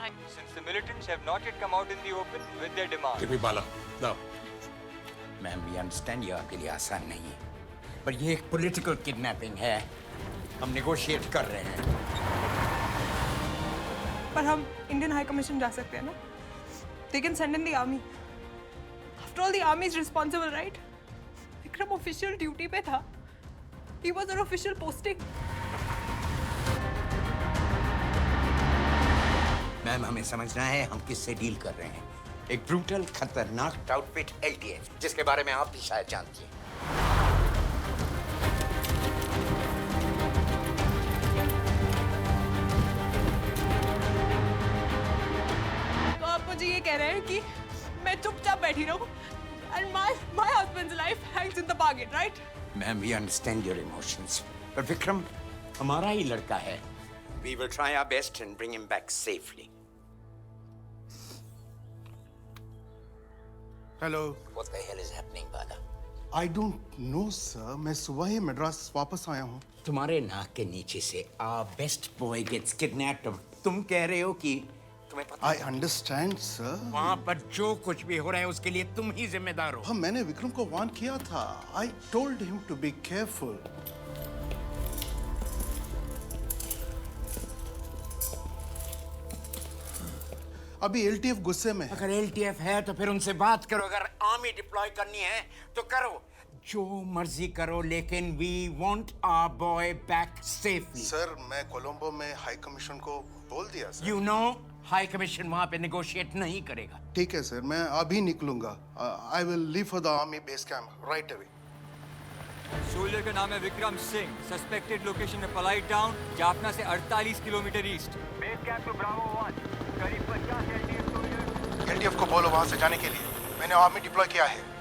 time. Since the militants have not yet come out in the open with their demands. Give me Bala. Now. Ma'am we understand ये आपके लिए आसान नहीं है, पर ये एक पॉलिटिकल किडनैपिंग है। हम नेगोशिएट कर रहे हैं। पर हम इंडियन हाई कमीशन जा सकते हैं ना? They can send in the army. After all, the army is responsible, right? Vikram official duty पे था. He was an official posting. Ma'am हमें समझना है हम किससे डील कर रहे हैं। एक ब्रूटल खतरनाक आउटफिट LTF, जिसके बारे में आप भी शायद जानती हैं। तो आप मुझे ये कह रहे हैं कि मैं चुपचाप बैठी रहूं and my husband's life hangs in the bargain, right? Ma'am we understand your emotions, पर विक्रम हमारा ही लड़का है। We will try our best and bring him back safely. Hello. What the hell is happening, Bala? I don't know, sir. मैं सुबह ही मद्रास वापस आया हूँ। तुम्हारे नाक के नीचे से our best boy gets kidnapped। तुम कह रहे हो कि तुम्हें पता? I understand, sir. वहाँ पर जो कुछ भी हो रहा है उसके लिए तुम ही जिम्मेदार हो। हाँ, मैंने विक्रम को वार्न किया था। I told him to be careful. अभी LTF गुस्से में है। अगर LTF है तो फिर उनसे बात करो। अगर आर्मी डिप्लॉय करनी है तो करो, जो मर्जी करो, लेकिन we want our boy back safely. Sir, मैं कोलंबो में हाई कमीशन को बोल दिया sir. You know, high commission वहाँ पे नेगोशिएट नहीं करेगा। ठीक है सर, मैं अभी निकलूंगा। I will leave for the army base camp right away. Soldier का नाम है विक्रम सिंह। सस्पेक्टेड लोकेशन है पलाई टाउन, जाफना से 48 kilometre east. Base camp two Bravo 1, करीब 50 LTF सोल्जर। LTF को बोलो वहां से जाने के लिए। मैंने आर्मी डिप्लॉय किया है।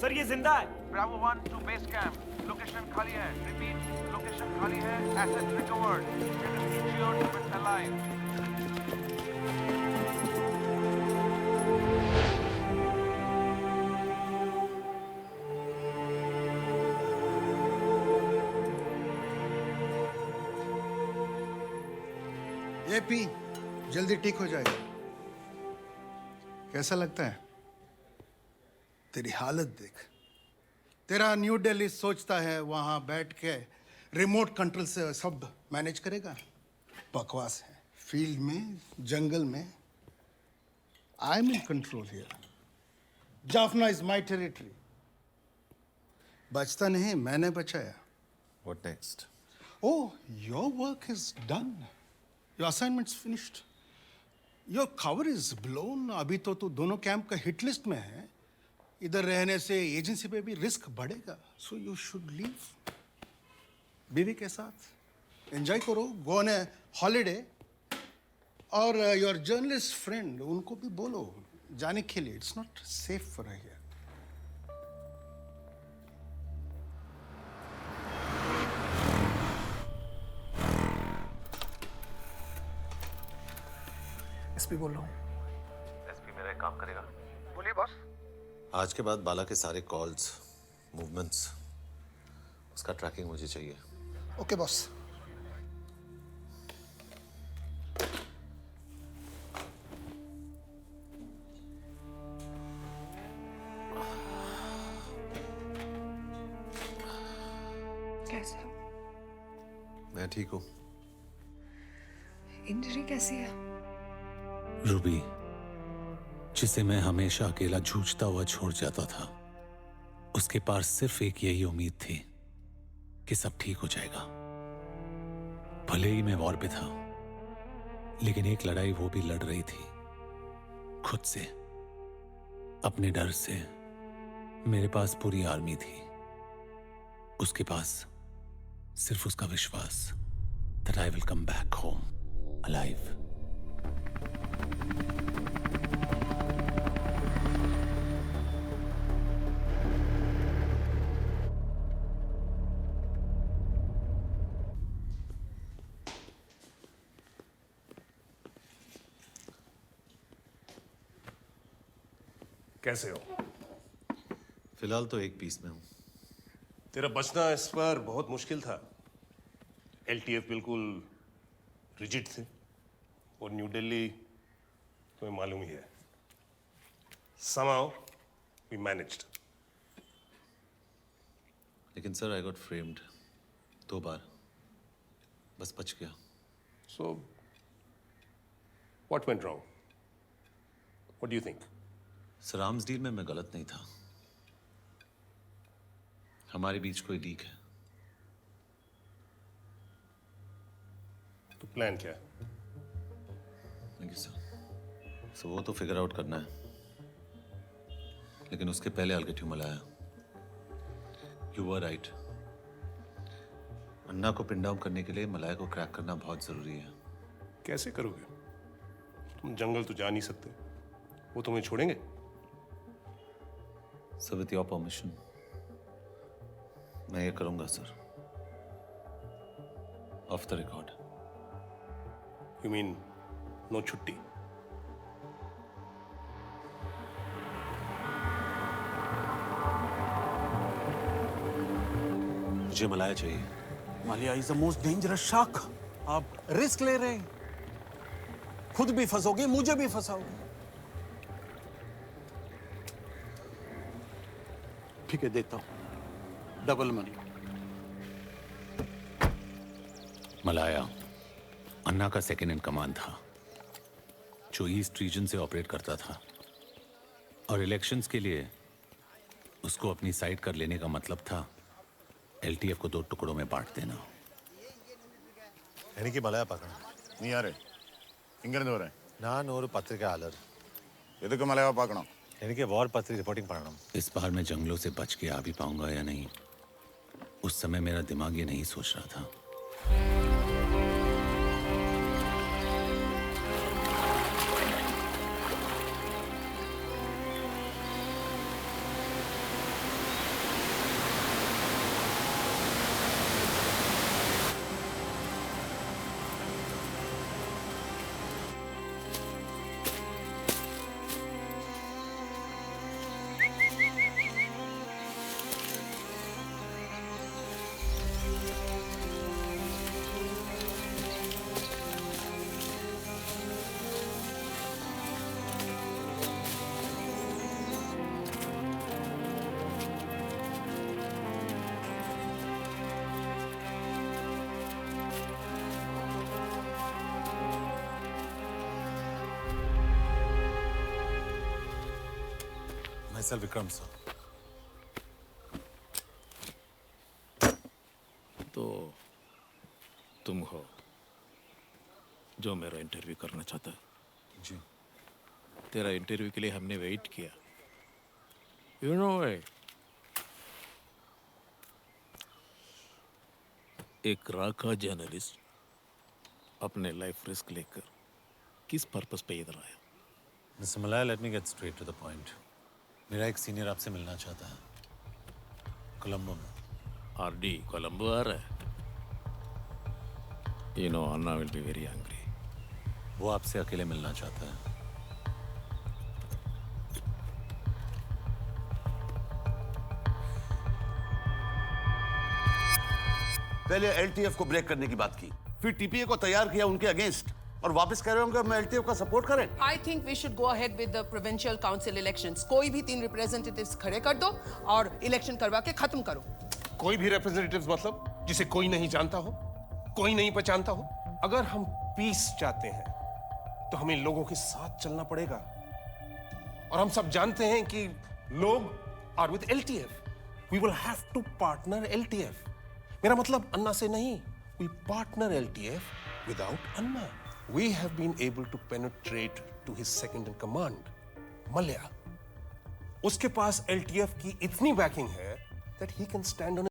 सर ये जिंदा है। Bravo 1 to base camp. Location खाली है. Repeat. Location खाली है. Assets recovered. Unit secured. Unit alive. ये पी, जल्दी ठीक हो जाएगा। कैसा लगता है? तेरी हालत देख। तेरा न्यू दिल्ली सोचता है वहां बैठ के रिमोट कंट्रोल से सब मैनेज करेगा। बकवास है। फील्ड में, जंगल में, I am in control here. Jaffna is my territory. बचता नहीं, मैंने बचाया। What next? Oh, your work is done. Your assignment's finished. Your cover is blown. अभी तो तू दोनों कैंप का हिट लिस्ट में है। इधर रहने से एजेंसी पे भी रिस्क बढ़ेगा। So you should leave. बीवी के साथ एंजॉय करो, गो ऑन ए हॉलीडे। और योर जर्नलिस्ट फ्रेंड, उनको भी बोलो जाने के लिए। It's not safe for here. SP बोल रहा हूँ। एसपी मेरा एक काम करेगा। बोलिए बॉस। आज के बाद बाला के सारे कॉल्स, मूवमेंट्स, उसका ट्रैकिंग मुझे चाहिए। Okay boss. कैसे हो? मैं ठीक हूँ। इंजरी कैसी है? रूबी, जिसे मैं हमेशा अकेला जूझता हुआ छोड़ जाता था, उसके पास सिर्फ एक यही उम्मीद थी कि सब ठीक हो जाएगा। भले ही मैं वॉर पे था, लेकिन एक लड़ाई वो भी लड़ रही थी, खुद से, अपने डर से। मेरे पास पूरी आर्मी थी, उसके पास सिर्फ उसका विश्वास that I will come back home alive. कैसे हो? फिलहाल तो एक पीस में हूँ। तेरा बचना इस पर बहुत मुश्किल था। एलटीएफ बिल्कुल रिजिड थे और न्यू दिल्ली तुम्हें मालूम ही है। Somehow we managed. लेकिन सर आई गॉट फ्रेम्ड 2 बार, बस बच गया। So, what went wrong? What do you think? Sir arms deal में मैं गलत नहीं था। हमारे बीच कोई लीक है। तो प्लान क्या है? Thank you sir. सो वो तो फिगर आउट करना है, लेकिन उसके पहले I'll get you Malaya. You were right। अन्ना को पिन डाउन करने के लिए मलाया को क्रैक करना बहुत जरूरी है। कैसे करोगे? तुम जंगल तो जा नहीं सकते। वो तुम्हें छोड़ेंगे? सर विथ योर परमिशन मैं ये करूंगा sir, off the record. You mean no छुट्टी? मुझे मलाया चाहिए। मालिया is the most dangerous shark. आप रिस्क ले रहे हैं, खुद भी फंसोगे, मुझे भी फंसाओगे। ठीक है, देता हूं डबल मनी। मलाया अन्ना का सेकेंड इन कमांड था, जो ईस्ट रीजन से ऑपरेट करता था, और इलेक्शंस के लिए उसको अपनी साइड कर लेने का मतलब था एलटीएफ को 2 टुकड़ों में बांट देना। എനിക്ക് മലയ പാക്കണം। നീ ആരെ ഇങ്ങനെ വരാൻ? ഞാൻ ഒരു പത്രിക ആലർ। എതൊക്കെ മലയാളം പാക്കണം? എനിക്ക് വാർ പത്രിക रिपोर्टिंग पढ़ना। इस बार मैं जंगलों से बच के आ भी पाऊंगा या नहीं, उस समय मेरा दिमाग ये नहीं सोच रहा था। myself Vikram sir. तो तुम हो जो मेरा इंटरव्यू करना चाहता है? जी। तेरा इंटरव्यू के लिए हमने वेट किया। यू नो एक राका जर्नलिस्ट अपने लाइफ रिस्क लेकर किस पर्पस पे इधर आया? मिस्टर मलाया, let me get straight to the point. मेरा एक सीनियर आपसे मिलना चाहता है, कोलंबो में। आरडी कोलंबो आ रहा है? You know Anna will be very angry. वो आपसे अकेले मिलना चाहता है। पहले एलटीएफ को ब्रेक करने की बात की, फिर टीपीए को तैयार किया उनके अगेंस्ट, और वापस कह रहे होंगे मैं एलटीएफ का सपोर्ट करें। I think we should go ahead with the provincial council elections. कोई भी 3 representatives खड़े कर दो और इलेक्शन करवा के खत्म करो। कोई भी रिप्रेजेंटेटिव्स मतलब जिसे कोई नहीं जानता हो, कोई नहीं पहचानता हो? अगर हम पीस चाहते हैं तो हमें लोगों के साथ चलना पड़ेगा, और हम सब जानते हैं कि लोग are with LTF. We will have to partner LTF. मेरा मतलब अन्ना से नहीं, we partner LTF without Anna. We have been able to penetrate to his second in command, Malya. उसके पास LTF की इतनी बैकिंग है that he can stand on